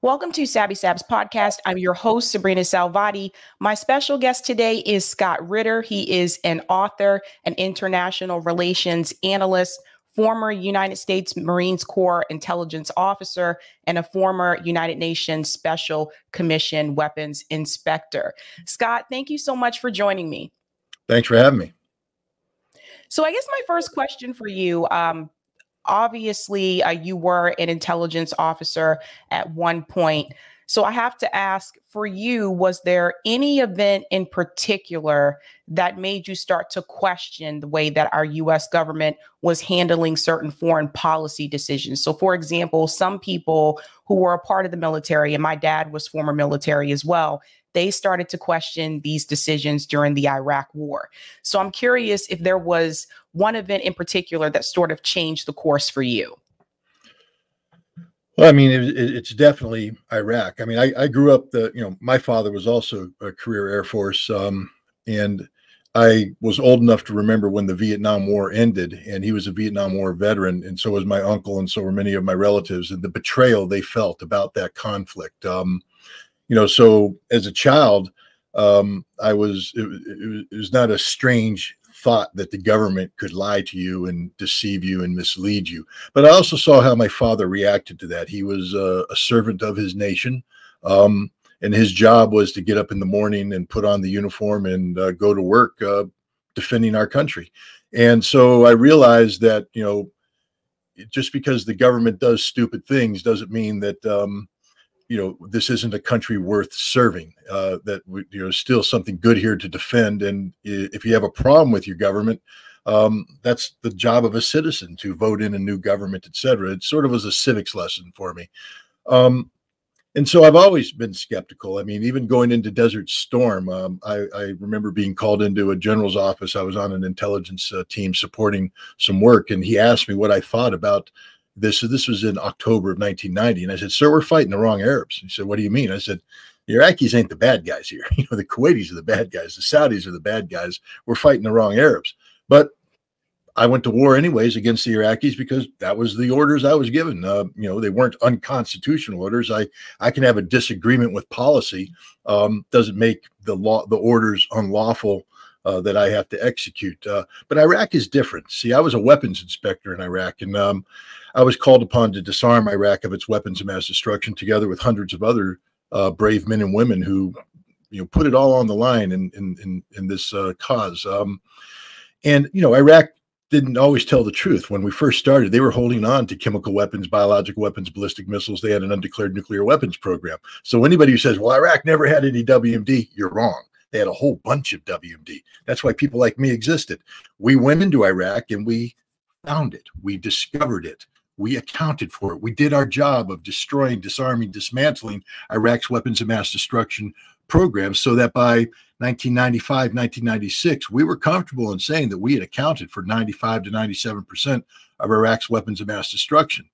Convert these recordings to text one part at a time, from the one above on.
Welcome to Savvy Sab's podcast. I'm your host, Sabrina Salvati. My special guest today is Scott Ritter. He is an author, an international relations analyst, former United States Marines Corps intelligence officer, and a former United Nations Special Commission weapons inspector. Scott, thank you so much for joining me. Thanks for having me. So I guess my first question for you, obviously, you were an intelligence officer at one point. So I have to ask, for you, was there any event in particular that made you start to question the way that our U.S. government was handling certain foreign policy decisions? So, for example, some people who were a part of the military, and my dad was former military as well, they started to question these decisions during the Iraq War. So I'm curious if there was one event in particular that sort of changed the course for you. Well, I mean, it's definitely Iraq. I mean, I grew up, my father was also a career Air Force, and I was old enough to remember when the Vietnam War ended, and he was a Vietnam War veteran, and so was my uncle, and so were many of my relatives, and the betrayal they felt about that conflict. So as a child, it was not a strange thought that the government could lie to you and deceive you and mislead you. But I also saw how my father reacted to that. He was a servant of his nation, and his job was to get up in the morning and put on the uniform and go to work defending our country. And so I realized that, just because the government does stupid things doesn't mean that this isn't a country worth serving, still something good here to defend. And if you have a problem with your government, that's the job of a citizen, to vote in a new government, et cetera. It sort of was a civics lesson for me. And so I've always been skeptical. I mean, even going into Desert Storm, I remember being called into a general's office. I was on an intelligence team supporting some work, and he asked me what I thought about this. So this was in October of 1990. And I said, "Sir, we're fighting the wrong Arabs." He said, "What do you mean?" I said, "The Iraqis ain't the bad guys here. The Kuwaitis are the bad guys. The Saudis are the bad guys. We're fighting the wrong Arabs." But I went to war anyways against the Iraqis because that was the orders I was given. They weren't unconstitutional orders. I can have a disagreement with policy. Doesn't make the orders unlawful that I have to execute. But Iraq is different. See, I was a weapons inspector in Iraq, and I was called upon to disarm Iraq of its weapons of mass destruction, together with hundreds of other brave men and women who, put it all on the line in this cause. Iraq didn't always tell the truth. When we first started, they were holding on to chemical weapons, biological weapons, ballistic missiles. They had an undeclared nuclear weapons program. So anybody who says, "Well, Iraq never had any WMD," you're wrong. They had a whole bunch of WMD. That's why people like me existed. We went into Iraq and we found it. We discovered it. We accounted for it. We did our job of destroying, disarming, dismantling Iraq's weapons of mass destruction programs, so that by 1995, 1996, we were comfortable in saying that we had accounted for 95 to 97% of Iraq's weapons of mass destruction.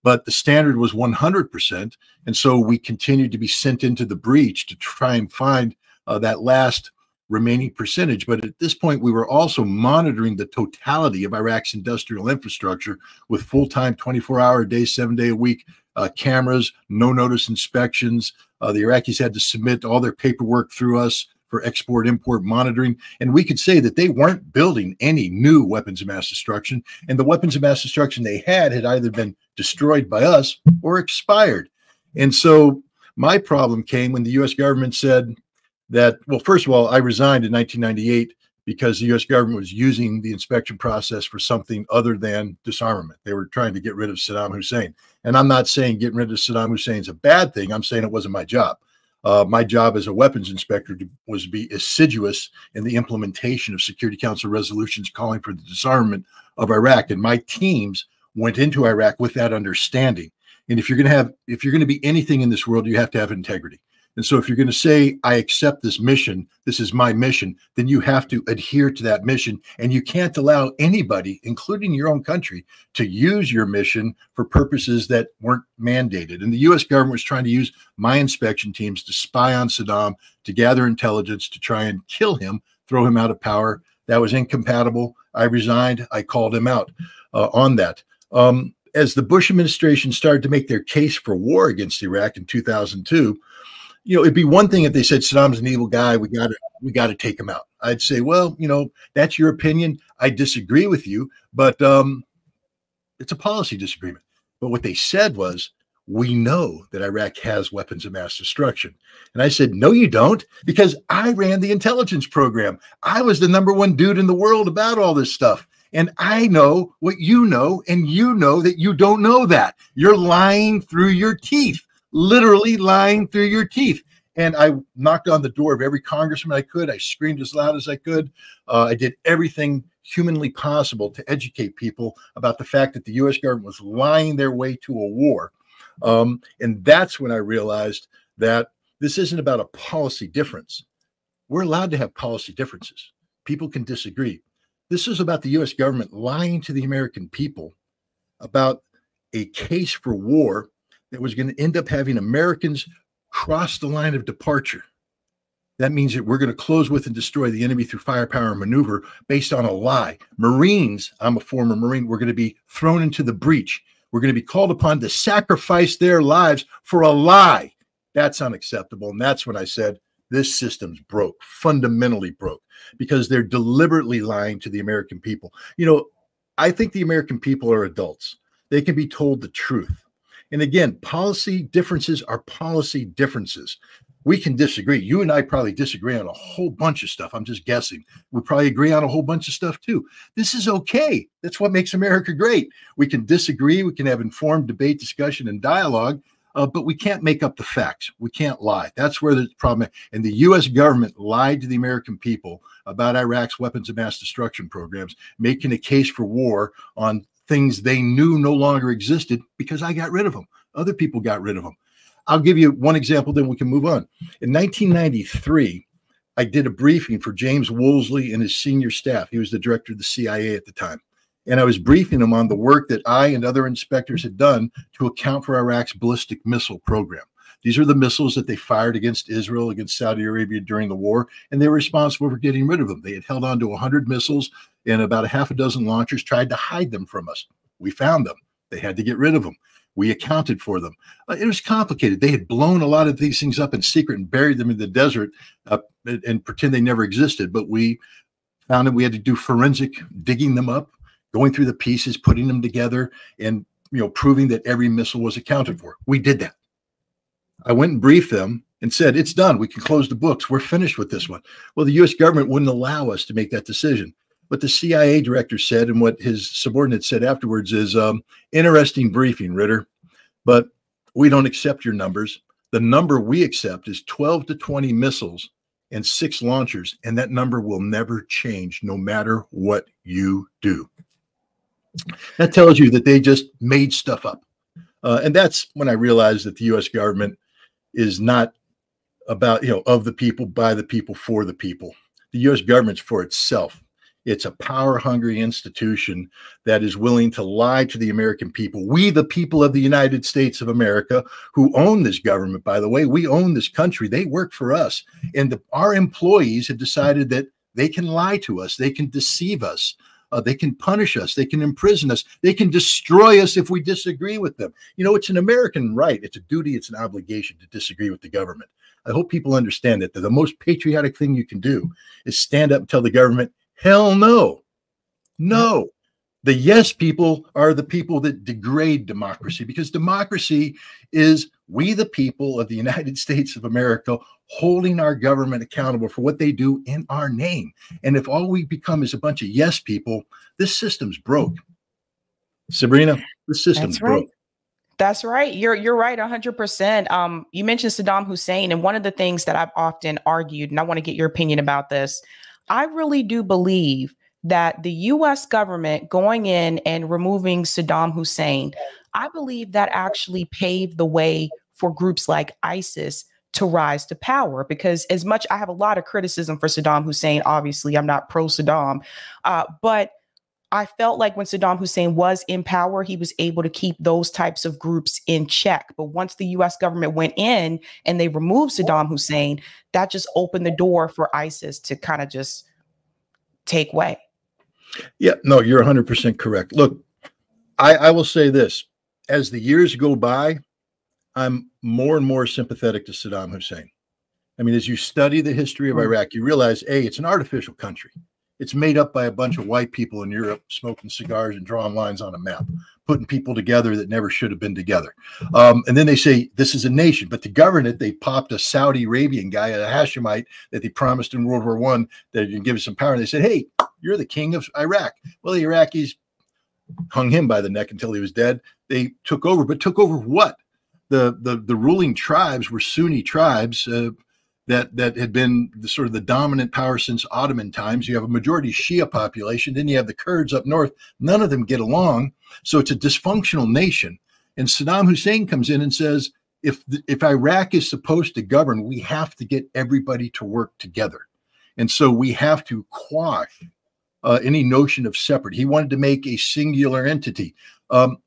But the standard was 100%. And so we continued to be sent into the breach to try and find that last remaining percentage. But at this point, we were also monitoring the totality of Iraq's industrial infrastructure with full-time, 24-hour a day, 7-day-a-week cameras, no-notice inspections. The Iraqis had to submit all their paperwork through us for export-import monitoring. And we could say that they weren't building any new weapons of mass destruction. And the weapons of mass destruction they had either been destroyed by us or expired. And so my problem came when the U.S. government said that, well, first of all, I resigned in 1998 because the U.S. government was using the inspection process for something other than disarmament. They were trying to get rid of Saddam Hussein. And I'm not saying getting rid of Saddam Hussein is a bad thing. I'm saying it wasn't my job. My job as a weapons inspector was to be assiduous in the implementation of Security Council resolutions calling for the disarmament of Iraq. And my teams went into Iraq with that understanding. And if you're going to be anything in this world, you have to have integrity. And so if you're going to say, "I accept this mission, this is my mission," then you have to adhere to that mission. And you can't allow anybody, including your own country, to use your mission for purposes that weren't mandated. And the U.S. government was trying to use my inspection teams to spy on Saddam, to gather intelligence, to try and kill him, throw him out of power. That was incompatible. I resigned. I called him out on that. as the Bush administration started to make their case for war against Iraq in 2002, it'd be one thing if they said Saddam's an evil guy, we got to take him out. I'd say, well, that's your opinion. I disagree with you, but it's a policy disagreement. But what they said was, we know that Iraq has weapons of mass destruction. And I said, no, you don't, because I ran the intelligence program. I was the #1 dude in the world about all this stuff. And I know what you know, and you know that you don't know that. You're lying through your teeth, literally lying through your teeth. And I knocked on the door of every congressman I could. I screamed as loud as I could. I did everything humanly possible to educate people about the fact that the U.S. government was lying their way to a war. And that's when I realized that this isn't about a policy difference. We're allowed to have policy differences. People can disagree. This is about the U.S. government lying to the American people about a case for war that was going to end up having Americans cross the line of departure. That means that we're going to close with and destroy the enemy through firepower and maneuver based on a lie. Marines, I'm a former Marine, we're going to be thrown into the breach. We're going to be called upon to sacrifice their lives for a lie. That's unacceptable. And that's when I said, this system's broke, fundamentally broke, because they're deliberately lying to the American people. I think the American people are adults. They can be told the truth. And again, policy differences are policy differences. We can disagree. You and I probably disagree on a whole bunch of stuff. I'm just guessing. We probably agree on a whole bunch of stuff too. This is okay. That's what makes America great. We can disagree. We can have informed debate, discussion, and dialogue, but we can't make up the facts. We can't lie. That's where the problem is. And the U.S. government lied to the American people about Iraq's weapons of mass destruction programs, making a case for war on things they knew no longer existed because I got rid of them. Other people got rid of them. I'll give you one example, then we can move on. In 1993, I did a briefing for James Woolsey and his senior staff. He was the director of the CIA at the time. And I was briefing him on the work that I and other inspectors had done to account for Iraq's ballistic missile program. These are the missiles that they fired against Israel, against Saudi Arabia during the war, and they were responsible for getting rid of them. They had held on to 100 missiles and about a half a dozen launchers, tried to hide them from us. We found them. They had to get rid of them. We accounted for them. It was complicated. They had blown a lot of these things up in secret and buried them in the desert and pretend they never existed. But we found that we had to do forensic digging them up, going through the pieces, putting them together, and proving that every missile was accounted for. We did that. I went and briefed them and said, it's done. We can close the books. We're finished with this one. Well, the U.S. government wouldn't allow us to make that decision. What the CIA director said and what his subordinate said afterwards is, interesting briefing, Ritter, but we don't accept your numbers. The number we accept is 12 to 20 missiles and 6 launchers, and that number will never change no matter what you do. That tells you that they just made stuff up. And that's when I realized that the U.S. government is not about, of the people, by the people, for the people. The U.S. government's for itself. It's a power-hungry institution that is willing to lie to the American people. We, the people of the United States of America, who own this government, by the way, we own this country. They work for us. And our employees have decided that they can lie to us. They can deceive us. They can punish us. They can imprison us. They can destroy us if we disagree with them. It's an American right. It's a duty. It's an obligation to disagree with the government. I hope people understand that the most patriotic thing you can do is stand up and tell the government, hell no. No. The yes people are the people that degrade democracy, because democracy is we, the people of the United States of America, holding our government accountable for what they do in our name. And if all we become is a bunch of yes people, this system's broke. Sabrina, the system's broke. That's right. You're right, 100%. You mentioned Saddam Hussein, and one of the things that I've often argued, and I want to get your opinion about this, I really do believe that the U.S. government going in and removing Saddam Hussein, I believe that actually paved the way for groups like ISIS to rise to power. Because as much, I have a lot of criticism for Saddam Hussein, obviously I'm not pro Saddam, but I felt like when Saddam Hussein was in power, he was able to keep those types of groups in check. But once the U.S. government went in and they removed Saddam Hussein, that just opened the door for ISIS to kind of just take way. Yeah, no, you're 100% correct. Look, I will say this, as the years go by, I'm more and more sympathetic to Saddam Hussein. I mean, as you study the history of Iraq, you realize, A, it's an artificial country. It's made up by a bunch of white people in Europe smoking cigars and drawing lines on a map, putting people together that never should have been together. And then they say this is a nation, but to govern it, they popped a Saudi Arabian guy, a Hashemite that they promised in World War I that would give us some power. And they said, hey, you're the king of Iraq. Well, the Iraqis hung him by the neck until he was dead. They took over, but took over what? The ruling tribes were Sunni tribes that had been sort of the dominant power since Ottoman times. You have a majority Shia population. Then you have the Kurds up north. None of them get along. So it's a dysfunctional nation. And Saddam Hussein comes in and says, if Iraq is supposed to govern, we have to get everybody to work together. And so we have to quash any notion of separate. He wanted to make a singular entity.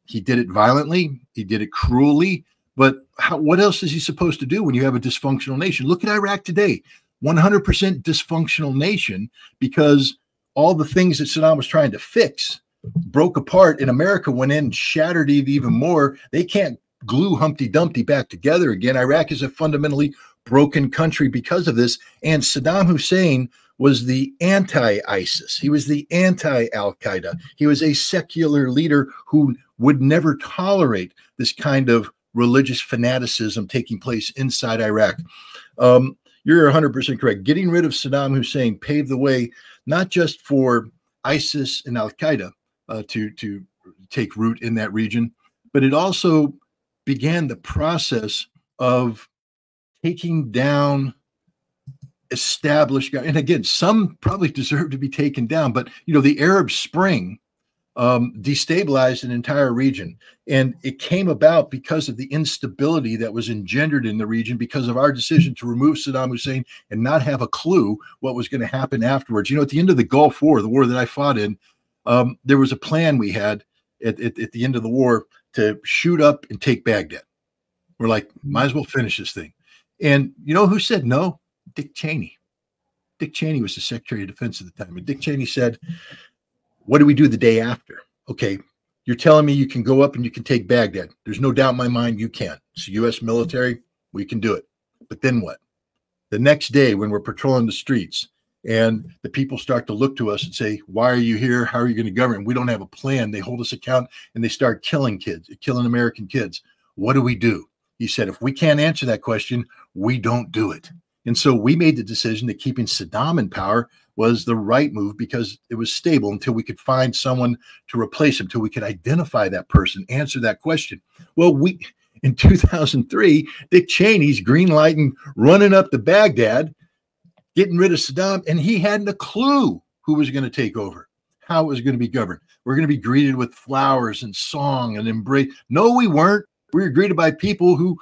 He did it violently. He did it cruelly. But what else is he supposed to do when you have a dysfunctional nation? Look at Iraq today, 100% dysfunctional nation, because all the things that Saddam was trying to fix broke apart, and America went in and shattered it even more. They can't glue Humpty Dumpty back together again. Iraq is a fundamentally broken country because of this. And Saddam Hussein was the anti-ISIS. He was the anti-Al-Qaeda. He was a secular leader who would never tolerate this kind of religious fanaticism taking place inside Iraq. You're 100% correct. Getting rid of Saddam Hussein paved the way, not just for ISIS and Al-Qaeda to take root in that region, but it also began the process of taking down established, and again, some probably deserve to be taken down, but the Arab Spring destabilized an entire region. And it came about because of the instability that was engendered in the region because of our decision to remove Saddam Hussein and not have a clue what was going to happen afterwards. At the end of the Gulf War, the war that I fought in, there was a plan we had at the end of the war to shoot up and take Baghdad. We're like, might as well finish this thing. And you know who said no? Dick Cheney. Dick Cheney was the Secretary of Defense at the time. And Dick Cheney said, what do we do the day after? Okay, you're telling me you can go up and you can take Baghdad. There's no doubt in my mind you can. It's U.S. military. We can do it. But then what? The next day when we're patrolling the streets and the people start to look to us and say, why are you here? How are you going to govern? We don't have a plan. They hold us account and they start killing kids, killing American kids. What do? He said, if we can't answer that question, we don't do it. And so we made the decision that keeping Saddam in power was the right move because it was stable until we could find someone to replace him, until we could identify that person, answer that question. Well, in 2003, Dick Cheney's green lighting, running up to Baghdad, getting rid of Saddam, and he hadn't a clue who was going to take over, how it was going to be governed. We're going to be greeted with flowers and song and embrace. No, we weren't. We were greeted by people who,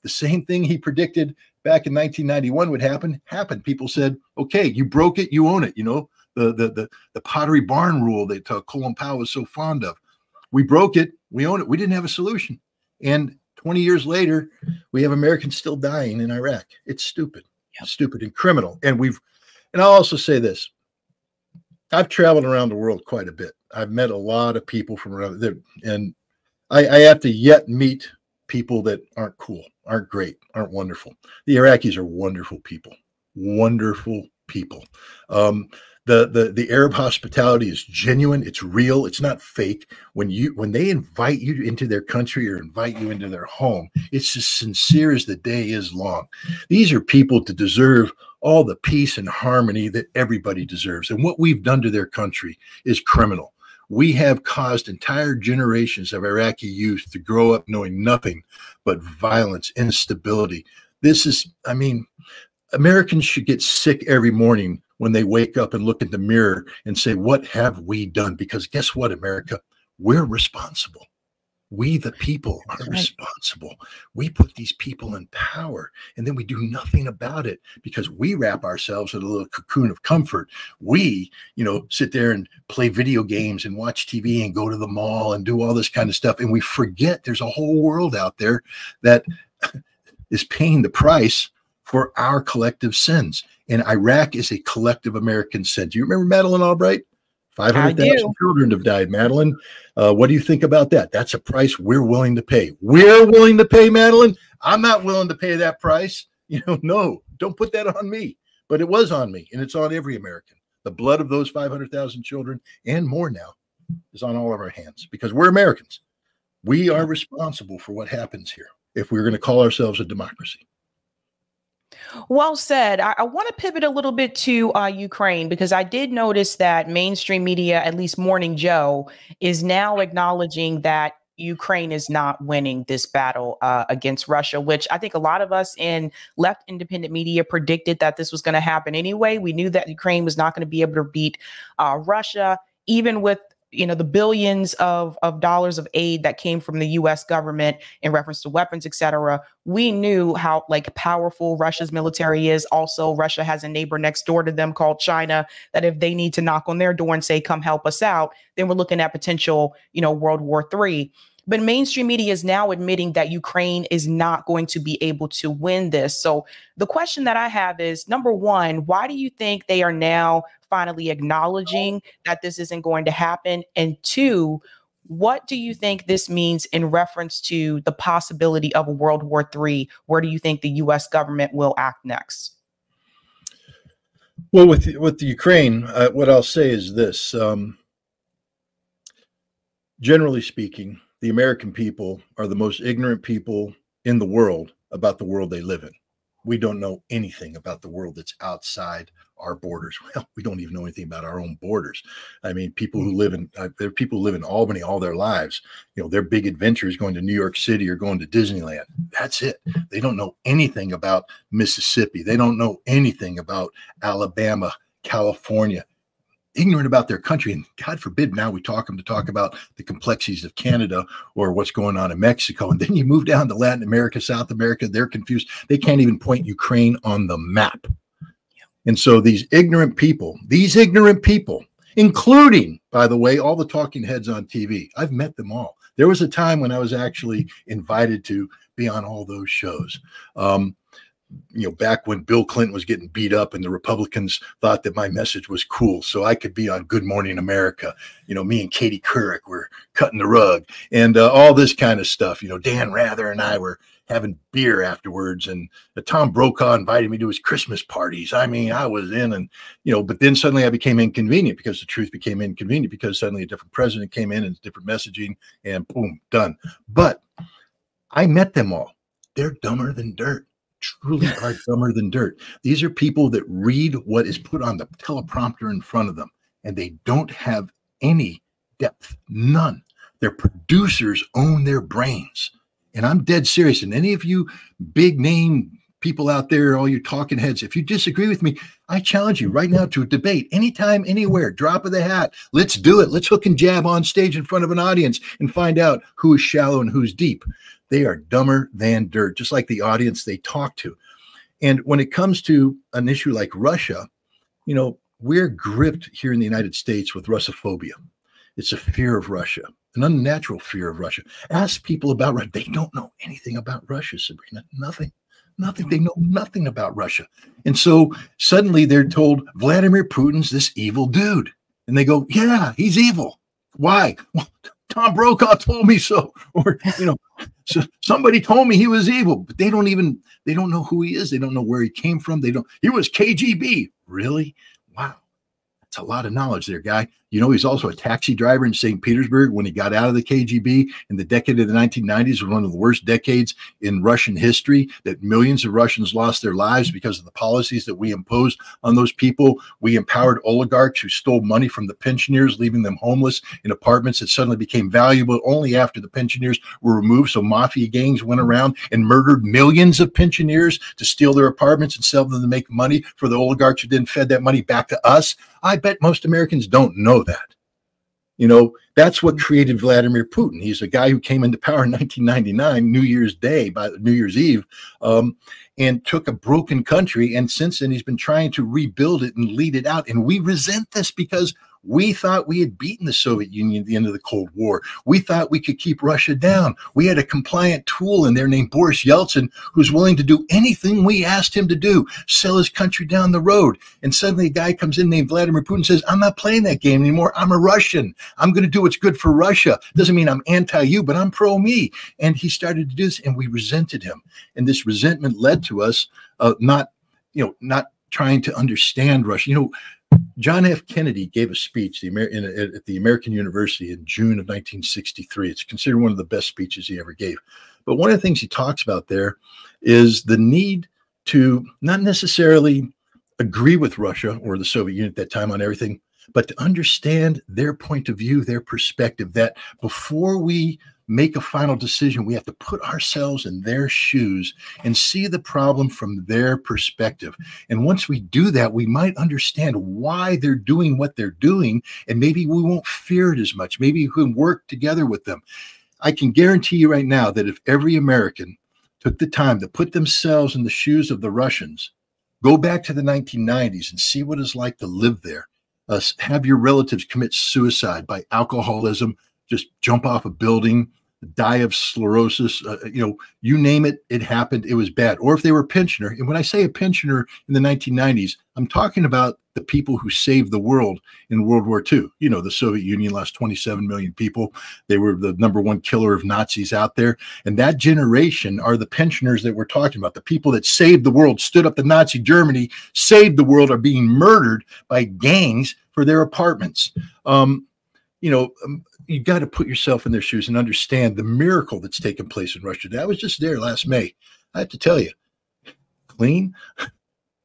the same thing he predicted back in 1991 would happen, happened. People said, okay, you broke it, you own it. The Pottery Barn rule that Colin Powell was so fond of. We broke it, we own it. We didn't have a solution. And 20 years later, we have Americans still dying in Iraq. It's stupid, stupid and criminal. And I'll also say this. I've traveled around the world quite a bit. I've met a lot of people from around there, and I have to yet meet people that aren't cool, aren't great, aren't wonderful. The Iraqis are wonderful people, wonderful people. The Arab hospitality is genuine. It's real. It's not fake. When they invite you into their country or invite you into their home, it's as sincere as the day is long. These are people that deserve all the peace and harmony that everybody deserves. And what we've done to their country is criminal. We have caused entire generations of Iraqi youth to grow up knowing nothing but violence, instability. Americans should get sick every morning when they wake up and look in the mirror and say, what have we done? Because guess what, America? We're responsible. We, the people, are responsible. We put these people in power, and then we do nothing about it because we wrap ourselves in a little cocoon of comfort. We, sit there and play video games and watch TV and go to the mall and do all this kind of stuff. And we forget there's a whole world out there that is paying the price for our collective sins. And Iraq is a collective American sin. Do you remember Madeleine Albright? I 500,000 do. children have died, Madeline. What do you think about that? That's a price we're willing to pay. We're willing to pay, Madeline. I'm not willing to pay that price. No, don't put that on me. But it was on me, and it's on every American. The blood of those 500,000 children and more now is on all of our hands because we're Americans. We are responsible for what happens here if we're going to call ourselves a democracy. Well said. I want to pivot a little bit to Ukraine because I did notice that mainstream media, at least Morning Joe, is now acknowledging that Ukraine is not winning this battle against Russia, which I think a lot of us in left independent media predicted that this was going to happen anyway. We knew that Ukraine was not going to be able to beat Russia, even with the billions of dollars of aid that came from the U.S. government in reference to weapons, et cetera. We knew how powerful Russia's military is. Also, Russia has a neighbor next door to them called China that if they need to knock on their door and say, come help us out, then we're looking at potential, World War III. But mainstream media is now admitting that Ukraine is not going to be able to win this. So the question that I have is, number one, why do you think they are now finally acknowledging that this isn't going to happen? And two, what do you think this means in reference to the possibility of a World War III? Where do you think the U.S. government will act next? Well, with the Ukraine, what I'll say is this. Generally speaking, the American people are the most ignorant people in the world about the world they live in. We don't know anything about the world that's outside our borders. Well, we don't even know anything about our own borders. I mean, people who live in there are people who live in Albany all their lives. Their big adventure is going to New York City or going to Disneyland. That's it. They don't know anything about Mississippi. They don't know anything about Alabama, California. Ignorant about their country, and God forbid now we talk about the complexities of Canada or what's going on in Mexico. And then you move down to Latin America, South America, they're confused. They can't even point Ukraine on the map. And so these ignorant people, including, by the way, all the talking heads on TV, I've met them all. There was a time when I was actually invited to be on all those shows. Back when Bill Clinton was getting beat up and the Republicans thought that my message was cool. So I could be on Good Morning America. Me and Katie Couric were cutting the rug and all this kind of stuff. Dan Rather and I were having beer afterwards, and Tom Brokaw invited me to his Christmas parties. I mean, I was in and, but then suddenly I became inconvenient because the truth became inconvenient because suddenly a different president came in and different messaging and boom, done. But I met them all. They're dumber than dirt. Truly are dumber than dirt. These are people that read what is put on the teleprompter in front of them, and they don't have any depth, none. Their producers own their brains. And I'm dead serious. And any of you big name people out there, all you talking heads, if you disagree with me, I challenge you right now to a debate, anytime, anywhere, drop of the hat. Let's do it. Let's hook and jab on stage in front of an audience and find out who is shallow and who's deep. They are dumber than dirt, just like the audience they talk to. And when it comes to an issue like Russia, we're gripped here in the United States with Russophobia. It's a fear of Russia, an unnatural fear of Russia. Ask people about Russia. They don't know anything about Russia, Sabrina. Nothing. They know nothing about Russia. And so suddenly they're told Vladimir Putin's this evil dude. And they go, yeah, he's evil. Why? Well, Tom Brokaw told me so. Or, so somebody told me he was evil, but they don't know who he is. They don't know where he came from. He was KGB. Really? Wow. That's a lot of knowledge there, guy. He's also a taxi driver in St. Petersburg when he got out of the KGB in the decade of the 1990s, was one of the worst decades in Russian history, that millions of Russians lost their lives because of the policies that we imposed on those people. We empowered oligarchs who stole money from the pensioners, leaving them homeless in apartments that suddenly became valuable only after the pensioners were removed. So mafia gangs went around and murdered millions of pensioners to steal their apartments and sell them to make money for the oligarchs who then fed that money back to us. I bet most Americans don't know that. That's what created Vladimir Putin. He's a guy who came into power in 1999, New Year's Day, by New Year's Eve, and took a broken country. And since then, he's been trying to rebuild it and lead it out. And we resent this because We thought we had beaten the Soviet Union at the end of the Cold War. We thought we could keep Russia down. We had a compliant tool in there named Boris Yeltsin, who's willing to do anything we asked him to do, sell his country down the road. And suddenly a guy comes in named Vladimir Putin and says, I'm not playing that game anymore. I'm a Russian. I'm going to do what's good for Russia. Doesn't mean I'm anti-you, but I'm pro-me. And he started to do this, and we resented him. And this resentment led to us not trying to understand Russia. John F. Kennedy gave a speech at the American University in June of 1963. It's considered one of the best speeches he ever gave. But one of the things he talks about there is the need to not necessarily agree with Russia or the Soviet Union at that time on everything, but to understand their point of view, their perspective, that before we make a final decision, we have to put ourselves in their shoes and see the problem from their perspective. And once we do that, we might understand why they're doing what they're doing, and maybe we won't fear it as much. Maybe we can work together with them. I can guarantee you right now that if every American took the time to put themselves in the shoes of the Russians, go back to the 1990s and see what it's like to live there, have your relatives commit suicide by alcoholism, just jump off a building, die of sclerosis, you name it, it happened. It was bad. Or if they were a pensioner, and when I say a pensioner in the 1990s, I'm talking about the people who saved the world in World War II. The Soviet Union lost 27 million people. They were the #1 killer of Nazis out there. And that generation are the pensioners that we're talking about. The people that saved the world, stood up to Nazi Germany, saved the world, are being murdered by gangs for their apartments. You got to put yourself in their shoes and understand the miracle that's taken place in Russia. I was just there last May. I have to tell you, clean,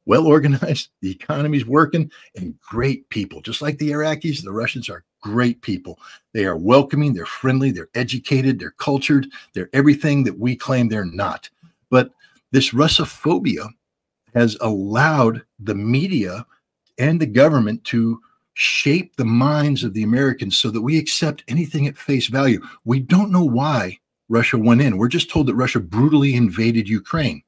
well organized, the economy's working, and great people. Just like the Iraqis, the Russians are great people. They are welcoming, they're friendly, they're educated, they're cultured, they're everything that we claim they're not. But this Russophobia has allowed the media and the government to shape the minds of the Americans so that we accept anything at face value. We don't know why Russia went in. We're just told that Russia brutally invaded Ukraine.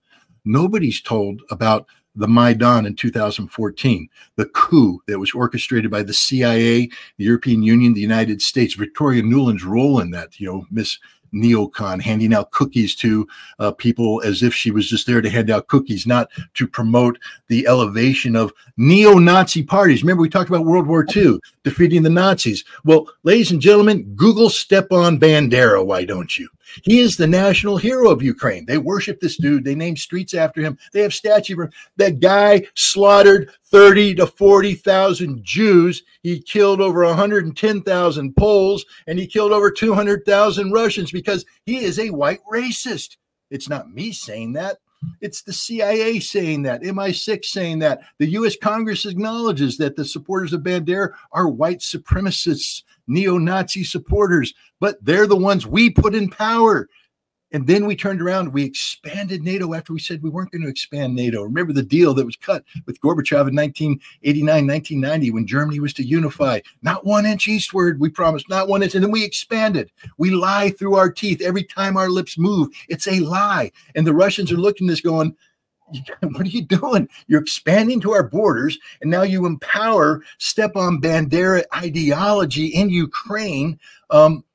Nobody's told about the Maidan in 2014, the coup that was orchestrated by the CIA, the European Union, the United States, Victoria Nuland's role in that, Miss neocon, handing out cookies to people as if she was just there to hand out cookies, not to promote the elevation of neo-Nazi parties. Remember, we talked about World War II, defeating the Nazis. Well, ladies and gentlemen, Google Stepan Bandera, why don't you? He is the national hero of Ukraine. They worship this dude. They name streets after him. They have statues for him. That guy slaughtered 30 to 40,000 Jews. He killed over 110,000 Poles, and he killed over 200,000 Russians because he is a white racist. It's not me saying that. It's the CIA saying that, MI6 saying that. The U.S. Congress acknowledges that the supporters of Bandera are white supremacists, neo-Nazi supporters, but they're the ones we put in power. And then we turned around, we expanded NATO after we said we weren't going to expand NATO. Remember the deal that was cut with Gorbachev in 1989, 1990, when Germany was to unify. Not 1 inch eastward, we promised, not 1 inch. And then we expanded. We lie through our teeth. Every time our lips move, it's a lie. And the Russians are looking at this going, what are you doing? You're expanding to our borders, and now you empower Stepan Bandera ideology in Ukraine.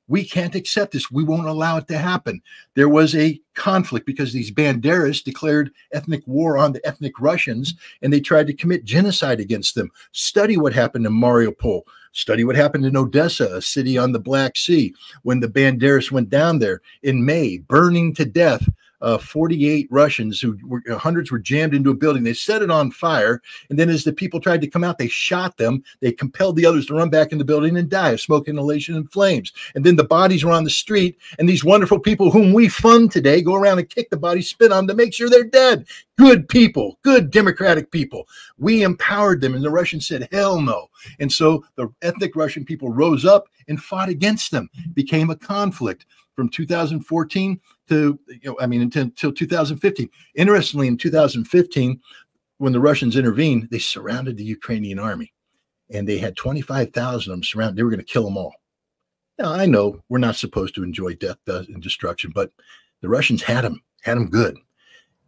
We can't accept this. We won't allow it to happen. There was a conflict because these Banderas declared ethnic war on the ethnic Russians, and they tried to commit genocide against them. Study what happened in Mariupol. Study what happened in Odessa, a city on the Black Sea, when the Banderas went down there in May, burning to death 48 Russians hundreds were jammed into a building. They set it on fire. And then as the people tried to come out, they shot them. They compelled the others to run back in the building and die of smoke inhalation and flames. And then the bodies were on the street. And these wonderful people whom we fund today go around and kick the bodies, spit on them to make sure they're dead. Good people, good democratic people. We empowered them. And the Russians said, hell no. And so the ethnic Russian people rose up and fought against them. It became a conflict from 2014 until 2015. Interestingly, in 2015, when the Russians intervened, they surrounded the Ukrainian army, and they had 25,000 of them surrounded. They were going to kill them all. Now, I know we're not supposed to enjoy death and destruction, but the Russians had them good.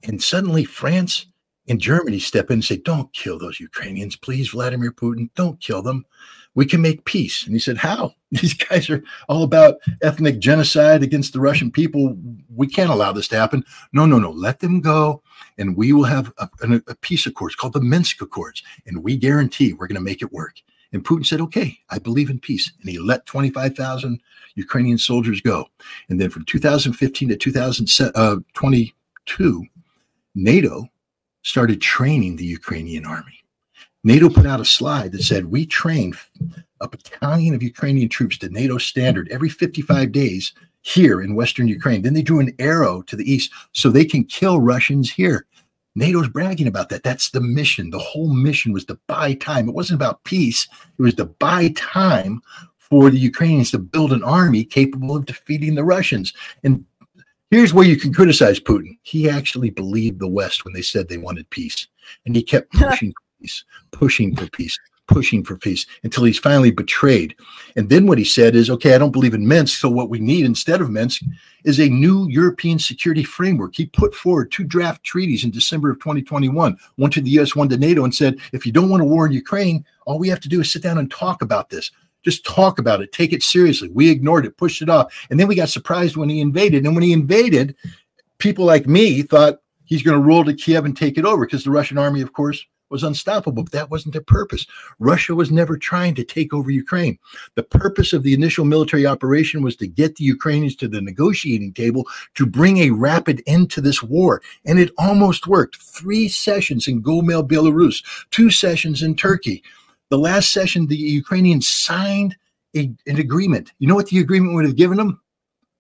And suddenly France and Germany step in and say, don't kill those Ukrainians, please, Vladimir Putin, don't kill them. we can make peace. And he said, how? These guys are all about ethnic genocide against the Russian people. We can't allow this to happen. No, no, no. Let them go. And we will have a peace accords called the Minsk Accords. And we guarantee we're going to make it work. And Putin said, okay, I believe in peace. And he let 25,000 Ukrainian soldiers go. And then from 2015 to 2022, NATO started training the Ukrainian army. NATO put out a slide that said, we train a battalion of Ukrainian troops to NATO standard every 55 days here in Western Ukraine. Then they drew an arrow to the east so they can kill Russians here. NATO's bragging about that. That's the mission. The whole mission was to buy time. It wasn't about peace. It was to buy time for the Ukrainians to build an army capable of defeating the Russians. And here's where you can criticize Putin. He actually believed the West when they said they wanted peace. And he kept pushing peace, pushing for peace, pushing for peace until he's finally betrayed. And then what he said is, okay, I don't believe in Minsk. So what we need instead of Minsk is a new European security framework. He put forward 2 draft treaties in December of 2021, one to the US, one to NATO, and said, if you don't want a war in Ukraine, all we have to do is sit down and talk about this. Just talk about it. Take it seriously. We ignored it, pushed it off. And then we got surprised when he invaded. And when he invaded, people like me thought he's going to roll to Kiev and take it over because the Russian army, of course, was unstoppable, but that wasn't their purpose. Russia was never trying to take over Ukraine. The purpose of the initial military operation was to get the Ukrainians to the negotiating table to bring a rapid end to this war. And it almost worked. 3 sessions in Gomel, Belarus, 2 sessions in Turkey. The last session, the Ukrainians signed an agreement. You know what the agreement would have given them?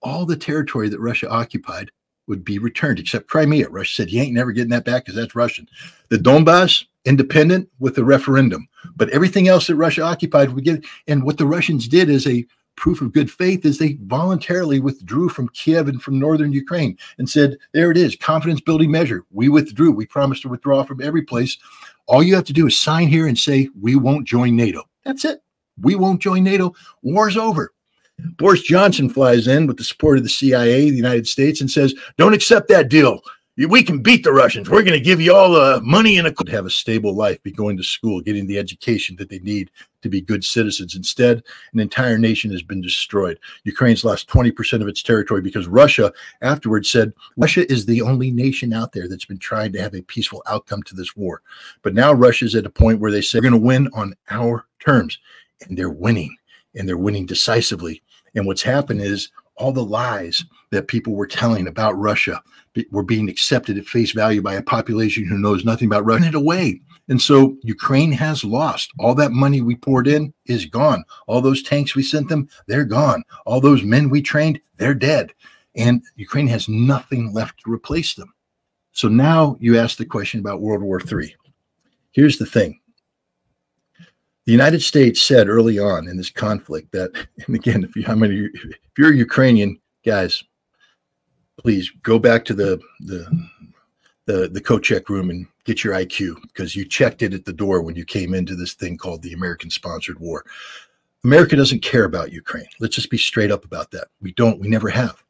All the territory that Russia occupied would be returned, except Crimea. Russia said, you ain't never getting that back because that's Russian. The Donbass, independent with a referendum. But everything else that Russia occupied would get. And what the Russians did as a proof of good faith is they voluntarily withdrew from Kiev and from northern Ukraine and said, there it is, confidence building measure. We withdrew. We promised to withdraw from every place. All you have to do is sign here and say, we won't join NATO. That's it. We won't join NATO. War's over. Boris Johnson flies in with the support of the CIA, the United States, and says, don't accept that deal. We can beat the Russians. We're going to give you all the money and have a stable life, be going to school, getting the education that they need to be good citizens. Instead, an entire nation has been destroyed. Ukraine's lost 20% of its territory because Russia afterwards said, Russia is the only nation out there that's been trying to have a peaceful outcome to this war. But now Russia's at a point where they say, we're going to win on our terms. And they're winning, and they're winning decisively. And what's happened is all the lies that people were telling about Russia were being accepted at face value by a population who knows nothing about Russia. It away. And so Ukraine has lost. All that money we poured in is gone. All those tanks we sent them, they're gone. All those men we trained, they're dead. And Ukraine has nothing left to replace them. So now you ask the question about World War III. Here's the thing. The United States said early on in this conflict that, and again, if you're Ukrainian, guys, please go back to the co-check room and get your IQ, because you checked it at the door when you came into this thing called the American-sponsored war. America doesn't care about Ukraine. Let's just be straight up about that. We never have.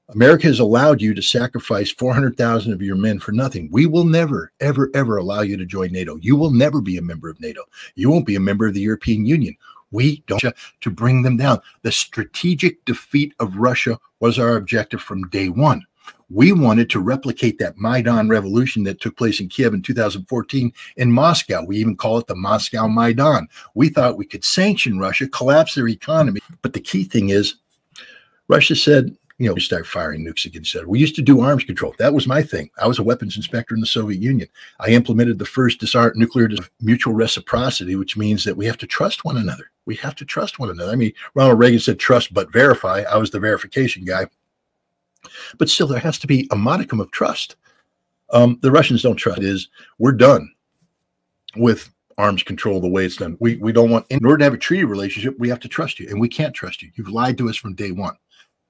America has allowed you to sacrifice 400,000 of your men for nothing. We will never, ever, ever allow you to join NATO. You will never be a member of NATO. You won't be a member of the European Union. We don't to bring them down. The strategic defeat of Russia was our objective from day one. We wanted to replicate that Maidan revolution that took place in Kiev in 2014 in Moscow. We even call it the Moscow Maidan. We thought we could sanction Russia, collapse their economy. But the key thing is, Russia said, we start firing nukes against each other. We used to do arms control. That was my thing. I was a weapons inspector in the Soviet Union. I implemented the first nuclear mutual reciprocity, which means that we have to trust one another. We have to trust one another. I mean, Ronald Reagan said, trust but verify. I was the verification guy. But still, there has to be a modicum of trust. The Russians don't trust. We're done with arms control the way it's done. We don't want, in order to have a treaty relationship, we have to trust you, and we can't trust you. You've lied to us from day one.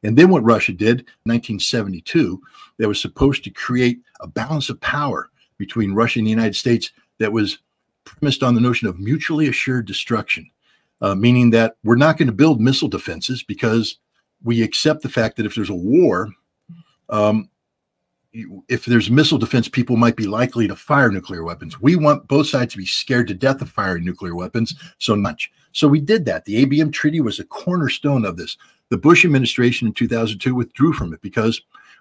And then what Russia did in 1972, that was supposed to create a balance of power between Russia and the United States that was premised on the notion of mutually assured destruction, meaning that we're not going to build missile defenses because we accept the fact that if there's a war, if there's missile defense, people might be likely to fire nuclear weapons. We want both sides to be scared to death of firing nuclear weapons so much. So we did that. The ABM Treaty was a cornerstone of this. The Bush administration in 2002 withdrew from it because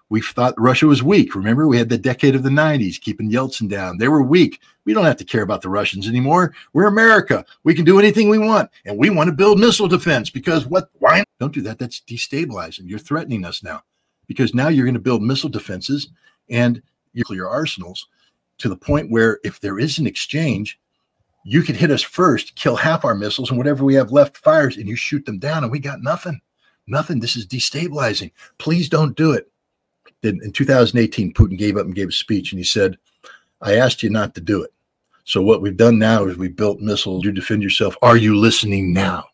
we thought Russia was weak. Remember, we had the decade of the 90s keeping Yeltsin down. They were weak. We don't have to care about the Russians anymore. We're America. We can do anything we want. And we want to build missile defense because why? Don't do that. That's destabilizing. You're threatening us now, because now you're going to build missile defenses and nuclear arsenals to the point where if there is an exchange, you could hit us first, kill half our missiles, and whatever we have left fires, and you shoot them down, and we got nothing. Nothing. This is destabilizing. Please don't do it. Then in 2018, Putin gave up and gave a speech, and he said, I asked you not to do it. So what we've done now is we built missiles. You defend yourself. Are you listening now?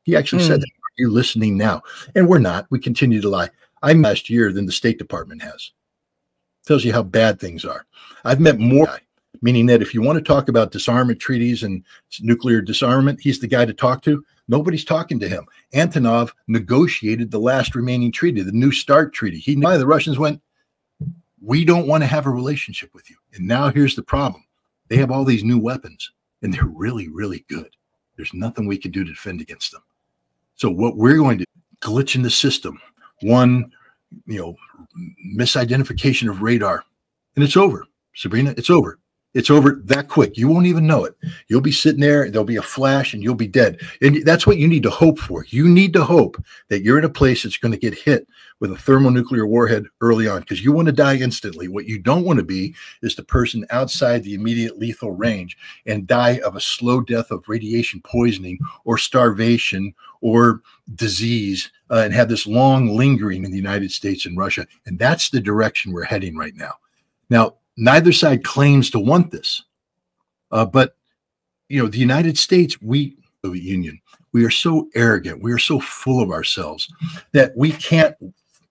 He actually said that. Are you listening now? And we're not. We continue to lie. I'm last year than the State Department has. Tells you how bad things are. I've met more, meaning that if you want to talk about disarmament treaties and nuclear disarmament, he's the guy to talk to. Nobody's talking to him. Antonov negotiated the last remaining treaty, the New START treaty. He knew the Russians went, we don't want to have a relationship with you. And now here's the problem. They have all these new weapons, and they're really, really good. There's nothing we can do to defend against them. So what we're going to glitch in the system, one, misidentification of radar, and it's over. Sabrina, it's over. It's over that quick. You won't even know it. You'll be sitting there, there'll be a flash, and you'll be dead. And that's what you need to hope for. You need to hope that you're in a place that's going to get hit with a thermonuclear warhead early on, because you want to die instantly. What you don't want to be is the person outside the immediate lethal range and die of a slow death of radiation poisoning or starvation or disease and have this long lingering in the United States and Russia. And that's the direction we're heading right now. Now, neither side claims to want this, but the United States, the Union, we are so arrogant, we are so full of ourselves that we can't,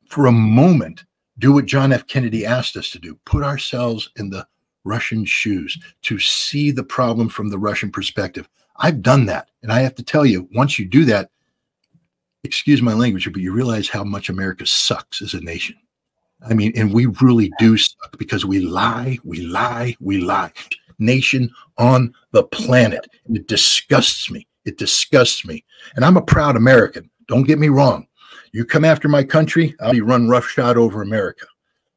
for a moment, do what John F. Kennedy asked us to do: put ourselves in the Russian shoes, to see the problem from the Russian perspective. I've done that, and I have to tell you, once you do that, excuse my language, but you realize how much America sucks as a nation. I mean, and we really do suck because we lie, we lie, we lie. Nation on the planet. And it disgusts me. It disgusts me. And I'm a proud American. Don't get me wrong. You come after my country, I'll be run roughshod over America.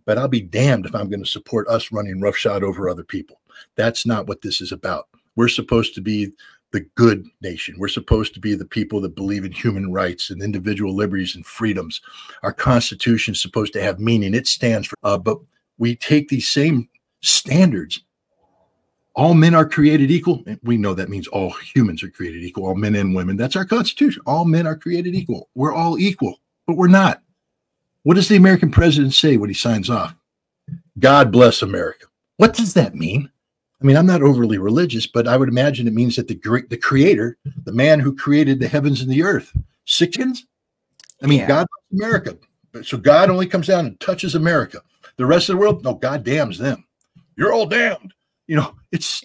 But I'll be damned if I'm going to support us running roughshod over other people. That's not what this is about. We're supposed to be the good nation. We're supposed to be the people that believe in human rights and individual liberties and freedoms. Our Constitution is supposed to have meaning. It stands for, but we take these same standards. All men are created equal. We know that means all humans are created equal, all men and women. That's our Constitution. All men are created equal. We're all equal, but we're not. What does the American president say when he signs off? God bless America. What does that mean? I mean, I'm not overly religious, but I would imagine it means that the creator, the man who created the heavens and the earth, sickens. I mean, God loves America. So God only comes down and touches America. The rest of the world, no, God damns them. You're all damned. It's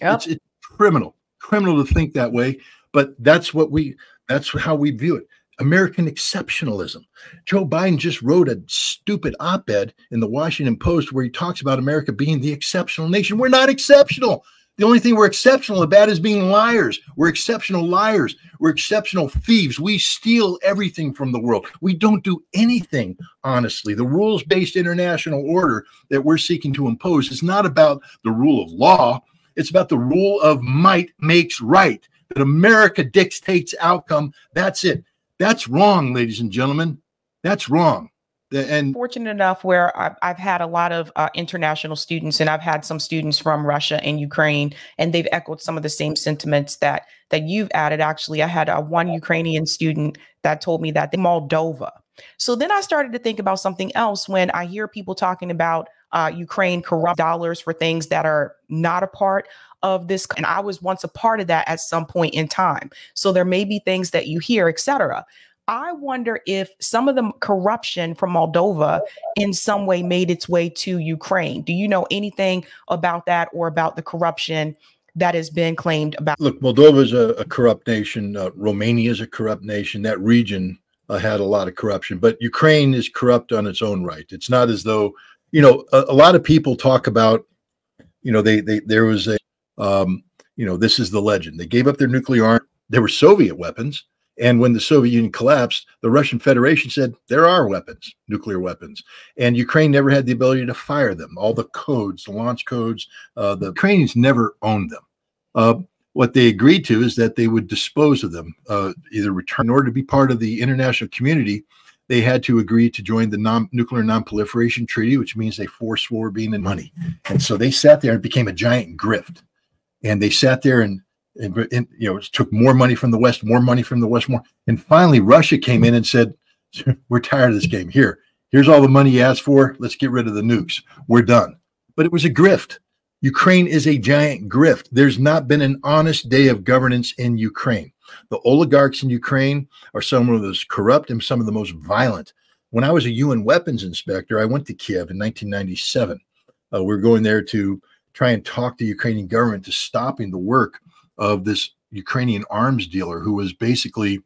criminal to think that way. But that's how we view it. American exceptionalism. Joe Biden just wrote a stupid op-ed in the Washington Post where he talks about America being the exceptional nation. We're not exceptional. The only thing we're exceptional about is being liars. We're exceptional liars. We're exceptional thieves. We steal everything from the world. We don't do anything honestly. The rules-based international order that we're seeking to impose is not about the rule of law. It's about the rule of might makes right. That America dictates outcome. That's it. That's wrong, ladies and gentlemen. That's wrong. And fortunate enough where I've had a lot of international students, and I've had some students from Russia and Ukraine, and they've echoed some of the same sentiments that you've added. Actually, I had one Ukrainian student that told me that they Moldova. So then I started to think about something else when I hear people talking about Ukraine corrupt dollars for things that are not a part of this. And I was once a part of that at some point in time. So there may be things that you hear, etc. I wonder if some of the corruption from Moldova in some way made its way to Ukraine. Do you know anything about that or about the corruption that has been claimed about? Look, Moldova is a corrupt nation. Romania is a corrupt nation. That region had a lot of corruption, but Ukraine is corrupt on its own right. It's not as though a lot of people talk about, there was a, this is the legend. They gave up their nuclear arm. There were Soviet weapons. And when the Soviet Union collapsed, the Russian Federation said, there are weapons, nuclear weapons. And Ukraine never had the ability to fire them. All the codes, the launch codes, the Ukrainians never owned them. What they agreed to is that they would dispose of them, either return. In order to be part of the international community, they had to agree to join the Nuclear Non-Proliferation Treaty, which means they forswore being in money. And so they sat there and it became a giant grift. And they sat there and it took more money from the West, more money from the West, more. And finally, Russia came in and said, we're tired of this game. Here's all the money you asked for. Let's get rid of the nukes. We're done. But it was a grift. Ukraine is a giant grift. There's not been an honest day of governance in Ukraine. The oligarchs in Ukraine are some of the most corrupt and some of the most violent. When I was a UN weapons inspector, I went to Kiev in 1997. We were going there to try and talk the Ukrainian government to stopping the work of this Ukrainian arms dealer who was basically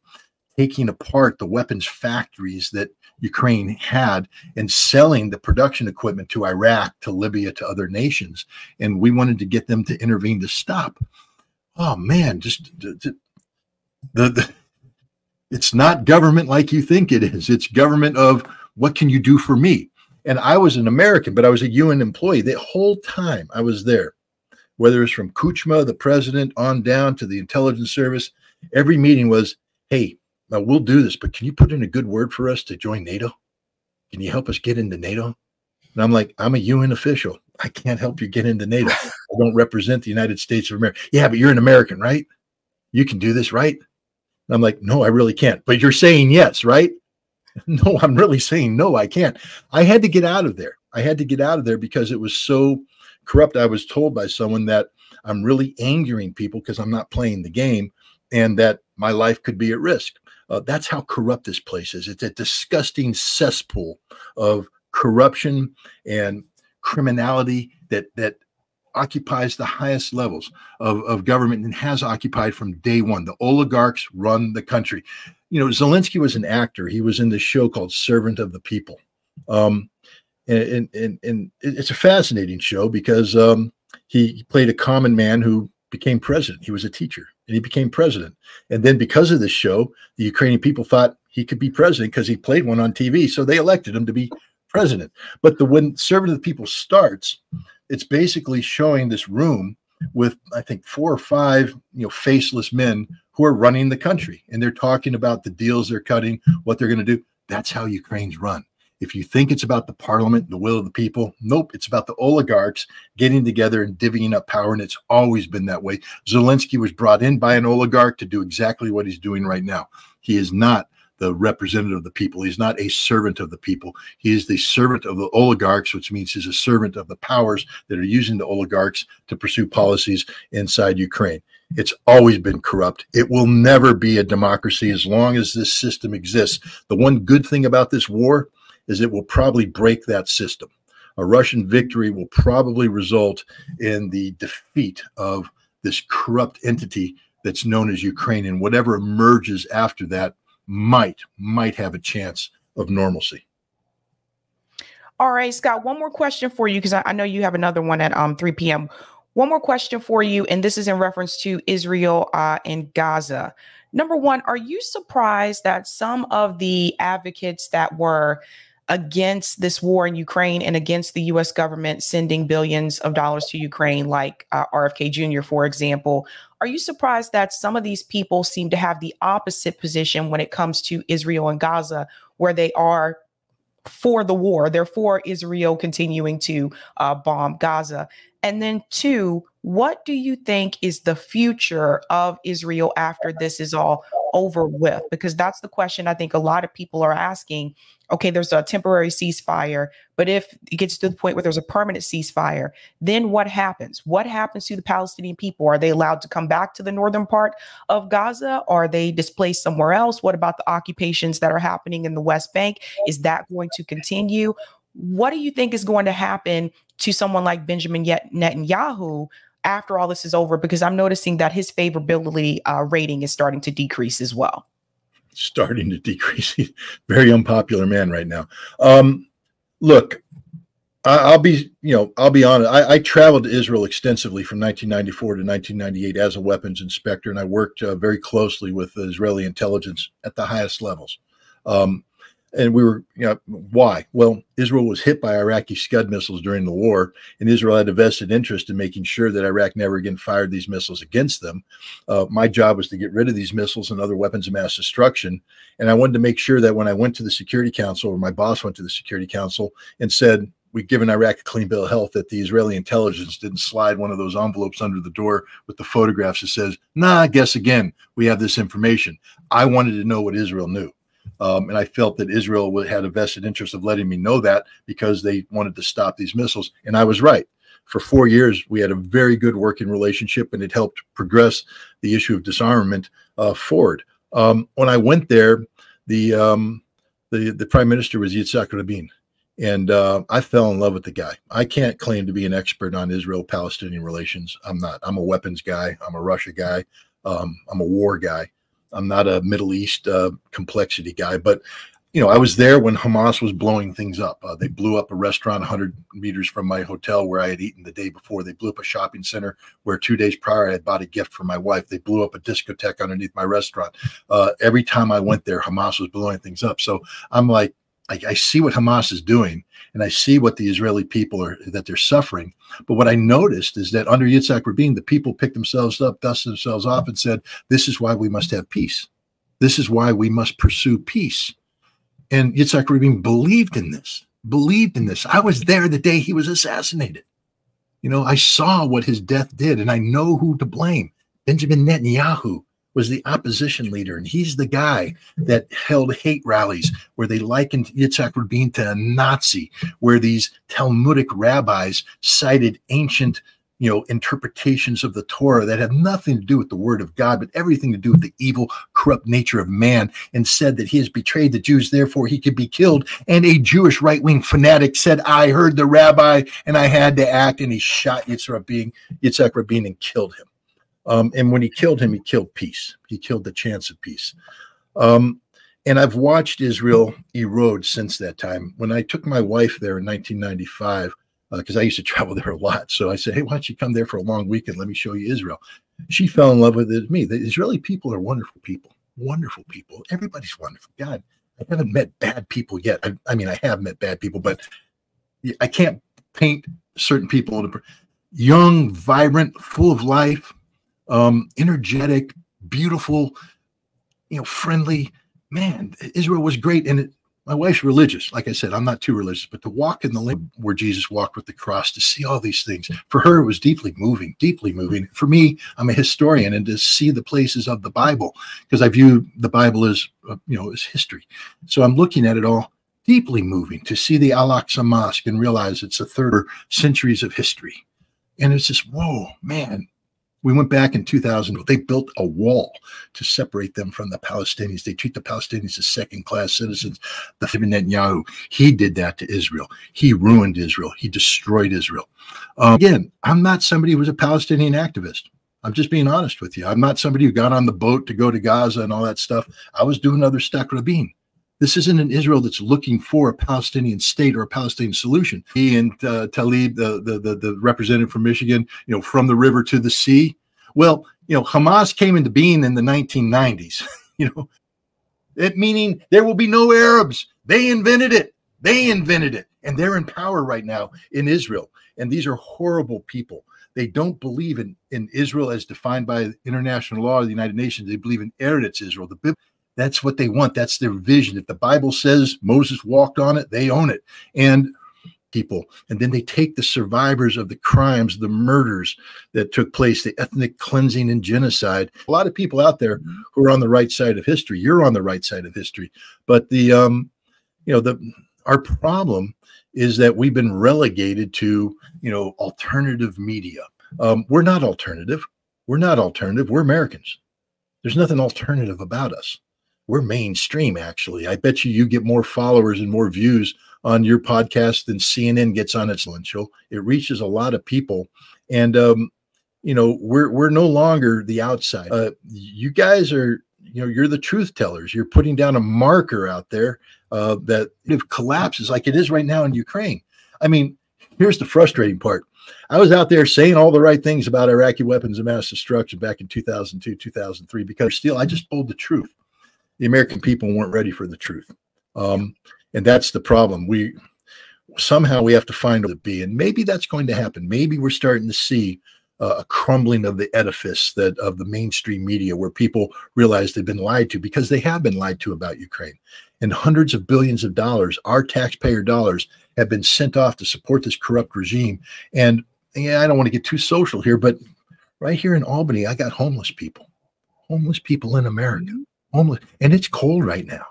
taking apart the weapons factories that Ukraine had and selling the production equipment to Iraq, to Libya, to other nations. And we wanted to get them to intervene to stop. Oh man, it's not government like you think it is. It's government of what can you do for me? And I was an American, but I was a UN employee the whole time I was there. Whether it's from Kuchma, the president, on down to the intelligence service, every meeting was, hey, now we'll do this, but can you put in a good word for us to join NATO? Can you help us get into NATO? And I'm like, I'm a UN official. I can't help you get into NATO. I don't represent the United States of America. Yeah, but you're an American, right? You can do this, right? And I'm like, no, I really can't. But you're saying yes, right? No, I'm really saying no, I can't. I had to get out of there. I had to get out of there because it was so corrupt. I was told by someone that I'm really angering people because I'm not playing the game and that my life could be at risk. That's how corrupt this place is. It's a disgusting cesspool of corruption and criminality that occupies the highest levels of government and has occupied from day one. The oligarchs run the country. Zelensky was an actor. He was in this show called Servant of the People. And it's a fascinating show because he played a common man who became president. He was a teacher and he became president. And then because of this show, the Ukrainian people thought he could be president because he played one on TV. So they elected him to be president. But when Servant of the People starts, it's basically showing this room with, I think, 4 or 5, faceless men who are running the country. And they're talking about the deals they're cutting, what they're going to do. That's how Ukraine's run. If you think it's about the parliament, the will of the people, nope, it's about the oligarchs getting together and divvying up power, and it's always been that way. Zelensky was brought in by an oligarch to do exactly what he's doing right now. He is not the representative of the people. He's not a servant of the people. He is the servant of the oligarchs, which means he's a servant of the powers that are using the oligarchs to pursue policies inside Ukraine. It's always been corrupt. It will never be a democracy as long as this system exists. The one good thing about this war is it will probably break that system. A Russian victory will probably result in the defeat of this corrupt entity that's known as Ukraine, and whatever emerges after that might have a chance of normalcy. All right, Scott, one more question for you, because I know you have another one at 3 p.m. One more question for you, and this is in reference to Israel and Gaza. Number one, are you surprised that some of the advocates that were against this war in Ukraine and against the U.S. government sending billions of dollars to Ukraine, like RFK Jr., for example, are you surprised that some of these people seem to have the opposite position when it comes to Israel and Gaza, where they are for the war? They're for Israel continuing to bomb Gaza. And then 2, what do you think is the future of Israel after this is all over with? Because that's the question I think a lot of people are asking. Okay, there's a temporary ceasefire, but if it gets to the point where there's a permanent ceasefire, then what happens? What happens to the Palestinian people? Are they allowed to come back to the northern part of Gaza? Are they displaced somewhere else? What about the occupations that are happening in the West Bank? Is that going to continue? What do you think is going to happen to someone like Benjamin Netanyahu after all this is over? Because I'm noticing that his favorability rating is starting to decrease as well. Starting to decrease. He's a very unpopular man right now. Look, I'll be, I'll be honest. I traveled to Israel extensively from 1994 to 1998 as a weapons inspector, and I worked very closely with the Israeli intelligence at the highest levels. And we were, why? Well, Israel was hit by Iraqi Scud missiles during the war, and Israel had a vested interest in making sure that Iraq never again fired these missiles against them. My job was to get rid of these missiles and other weapons of mass destruction. And I wanted to make sure that when I went to the Security Council, or my boss went to the Security Council and said, we've given Iraq a clean bill of health, that the Israeli intelligence didn't slide one of those envelopes under the door with the photographs that says, nah, guess again, we have this information. I wanted to know what Israel knew. And I felt that Israel had a vested interest of letting me know that, because they wanted to stop these missiles. And I was right. For 4 years, we had a very good working relationship, and it helped progress the issue of disarmament forward. When I went there, the prime minister was Yitzhak Rabin. And I fell in love with the guy. I can't claim to be an expert on Israel-Palestinian relations. I'm not. I'm a weapons guy. I'm a Russia guy. I'm a war guy. I'm not a Middle East complexity guy. But, I was there when Hamas was blowing things up. They blew up a restaurant 100 meters from my hotel where I had eaten the day before. They blew up a shopping center where 2 days prior I had bought a gift for my wife. They blew up a discotheque underneath my restaurant. Every time I went there, Hamas was blowing things up. So I'm like, I see what Hamas is doing, and I see what the Israeli people that they're suffering. But what I noticed is that under Yitzhak Rabin, the people picked themselves up, dusted themselves off, and said, this is why we must have peace. This is why we must pursue peace. And Yitzhak Rabin believed in this, I was there the day he was assassinated. I saw what his death did, and I know who to blame. Benjamin Netanyahu was the opposition leader, and he's the guy that held hate rallies where they likened Yitzhak Rabin to a Nazi, where these Talmudic rabbis cited ancient, interpretations of the Torah that have nothing to do with the word of God, but everything to do with the evil, corrupt nature of man, and said that he has betrayed the Jews, therefore he could be killed. And a Jewish right-wing fanatic said, I heard the rabbi and I had to act, and he shot Yitzhak Rabin and killed him. And when he killed him, he killed peace. He killed the chance of peace. And I've watched Israel erode since that time. When I took my wife there in 1995, because I used to travel there a lot. So I said, hey, why don't you come there for a long weekend? Let me show you Israel. She fell in love with it. Me. The Israeli people are wonderful people. Wonderful people. Everybody's wonderful. God, I haven't met bad people yet. I mean, I have met bad people, but I can't paint certain people. Young, vibrant, full of life. Energetic, beautiful, friendly. Man, Israel was great. And my wife's religious. Like I said, I'm not too religious, but to walk in the lane where Jesus walked with the cross, to see all these things, for her, it was deeply moving, deeply moving. For me, I'm a historian, and to see the places of the Bible, because I view the Bible as, as history. So I'm looking at it all, deeply moving, to see the Al-Aqsa Mosque and realize it's a third centuries of history. And it's just, whoa, man. We went back in 2000. They built a wall to separate them from the Palestinians. They treat the Palestinians as second-class citizens. The Netanyahu, he did that to Israel. He ruined Israel. He destroyed Israel. Again, I'm not somebody who was a Palestinian activist. I'm just being honest with you. I'm not somebody who got on the boat to go to Gaza and all that stuff. I was doing other stuff. Rabin. This isn't an Israel that's looking for a Palestinian state or a Palestinian solution. He and Talib, the representative from Michigan, from the river to the sea. Well, Hamas came into being in the 1990s, it meaning there will be no Arabs. They invented it. And they're in power right now in Israel. And these are horrible people. They don't believe in Israel as defined by international law of the United Nations. They believe in Eretz Israel. That's what they want. That's their vision. If the Bible says Moses walked on it, they own it. And then they take the survivors of the crimes, the murders that took place, the ethnic cleansing and genocide. A lot of people out there who are on the right side of history. You're on the right side of history. But our problem is that we've been relegated to, alternative media. We're not alternative. We're Americans. There's nothing alternative about us. We're mainstream, actually. I bet you get more followers and more views on your podcast than CNN gets on its lunch show. It reaches a lot of people. And, we're no longer the outside. You guys are, you're the truth tellers. You're putting down a marker out there that if collapses like it is right now in Ukraine. I mean, here's the frustrating part. I was out there saying all the right things about Iraqi weapons of mass destruction back in 2002, 2003, because still, I just told the truth. The American people weren't ready for the truth. And that's the problem. Somehow we have to find a be, and maybe that's going to happen. Maybe we're starting to see a crumbling of the edifice of the mainstream media, where people realize they've been lied to, because they have been lied to about Ukraine. And hundreds of billions of dollars, our taxpayer dollars, have been sent off to support this corrupt regime. And yeah, I don't want to get too social here, but right here in Albany, I got homeless people in America, homeless, and it's cold right now.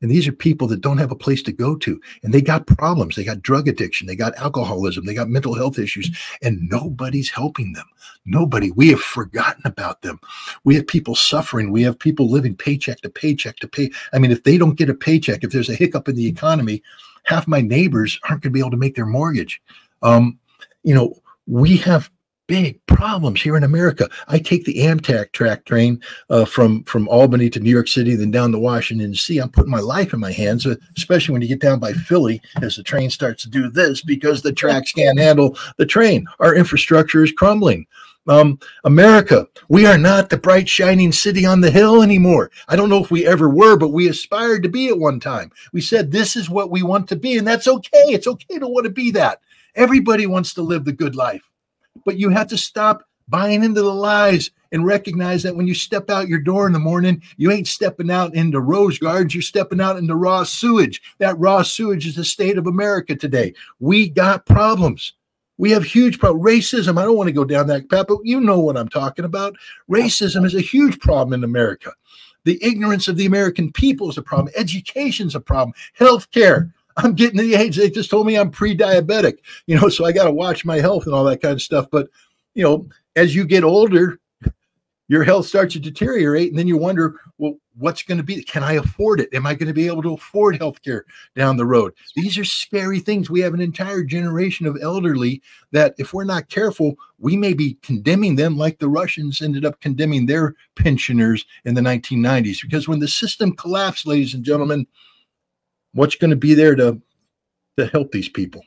And these are people that don't have a place to go to, and they got problems. They got drug addiction, they got alcoholism, they got mental health issues, and nobody's helping them. Nobody. We have forgotten about them. We have people suffering. We have people living paycheck to paycheck to pay. I mean, if they don't get a paycheck, if there's a hiccup in the economy, half my neighbors aren't going to be able to make their mortgage. We have big problems here in America. I take the Amtrak train from Albany to New York City, then down to Washington, D.C. I'm putting my life in my hands, especially when you get down by Philly, as the train starts to do this, because the tracks can't handle the train. Our infrastructure is crumbling. America, we are not the bright, shining city on the hill anymore. I don't know if we ever were, but we aspired to be at one time. We said, this is what we want to be, and that's okay. It's okay to want to be that. Everybody wants to live the good life. But you have to stop buying into the lies and recognize that when you step out your door in the morning, you ain't stepping out into rose gardens, you're stepping out into raw sewage. That raw sewage is the state of America today. We got problems. We have huge problems. Racism, I don't want to go down that path, but you know what I'm talking about. Racism is a huge problem in America. The ignorance of the American people is a problem. Education's a problem. Healthcare. I'm getting to the age, they just told me I'm pre-diabetic, so I got to watch my health and all that kind of stuff. But, as you get older, your health starts to deteriorate. And then you wonder, well, what's going to be? Can I afford it? Am I going to be able to afford healthcare down the road? These are scary things. We have an entire generation of elderly that, if we're not careful, we may be condemning them like the Russians ended up condemning their pensioners in the 1990s. Because when the system collapsed, ladies and gentlemen, what's going to be there to help these people?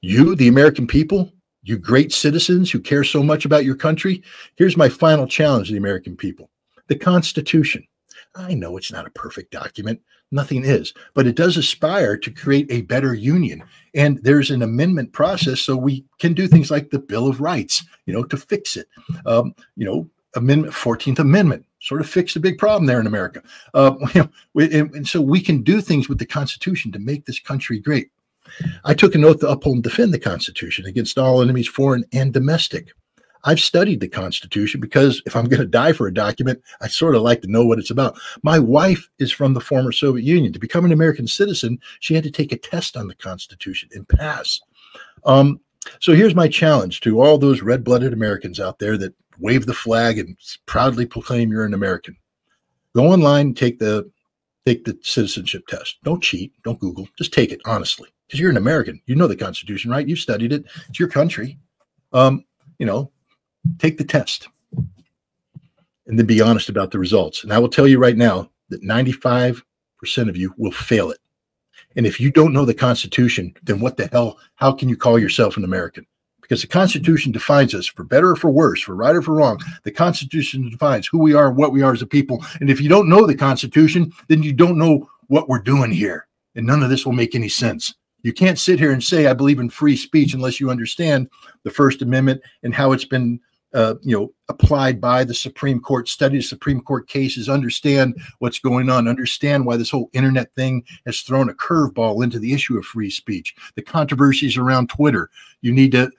You, the American people, you great citizens who care so much about your country. Here's my final challenge to the American people. The Constitution. I know it's not a perfect document. Nothing is. But it does aspire to create a better union. And there's an amendment process so we can do things like the Bill of Rights, to fix it. Amendment, 14th Amendment. Sort of fixed a big problem there in America. And so we can do things with the Constitution to make this country great. I took an oath to uphold and defend the Constitution against all enemies, foreign and domestic. I've studied the Constitution because if I'm going to die for a document, I sort of like to know what it's about. My wife is from the former Soviet Union. To become an American citizen, she had to take a test on the Constitution and pass. So here's my challenge to all those red-blooded Americans out there that wave the flag and proudly proclaim you're an American. Go online and take the citizenship test. Don't cheat. Don't Google. Just take it honestly, because you're an American. You know the Constitution, right? You've studied it. It's your country. Take the test and then be honest about the results. And I will tell you right now that 95% of you will fail it. And if you don't know the Constitution, then what the hell, how can you call yourself an American? Because the Constitution defines us, for better or for worse, for right or for wrong. The Constitution defines who we are, what we are as a people. And if you don't know the Constitution, then you don't know what we're doing here. And none of this will make any sense. You can't sit here and say, I believe in free speech, unless you understand the First Amendment and how it's been applied by the Supreme Court, study the Supreme Court cases, understand what's going on, understand why this whole internet thing has thrown a curveball into the issue of free speech, the controversies around Twitter. You need to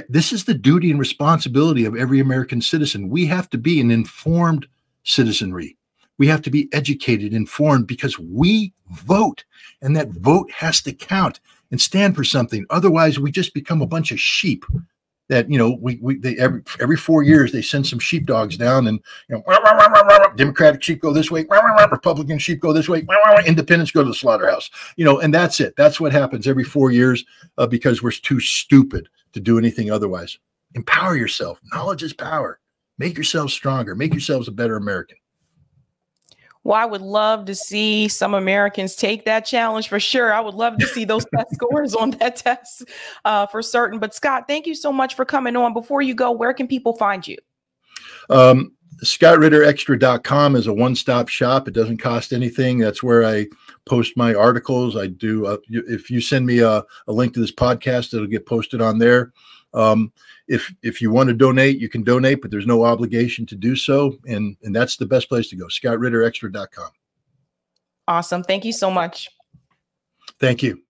this is the duty and responsibility of every American citizen. We have to be an informed citizenry. We have to be educated, informed, because we vote, and that vote has to count and stand for something. Otherwise, we just become a bunch of sheep that, they every 4 years they send some sheepdogs down, and Democratic sheep go this way, Republican sheep go this way, independents go to the slaughterhouse, and that's it. That's what happens every 4 years because we're too stupid to do anything otherwise. Empower yourself. Knowledge is power. Make yourselves stronger. Make yourselves a better American. Well, I would love to see some Americans take that challenge for sure. I would love to see those test scores on that test for certain. But Scott, thank you so much for coming on. Before you go, where can people find you? ScottRitterExtra.com is a one-stop shop. It doesn't cost anything. That's where I post my articles. I do. If you send me a link to this podcast, it'll get posted on there. If you want to donate, you can donate, but there's no obligation to do so. And that's the best place to go. ScottRitterExtra.com. Awesome. Thank you so much. Thank you.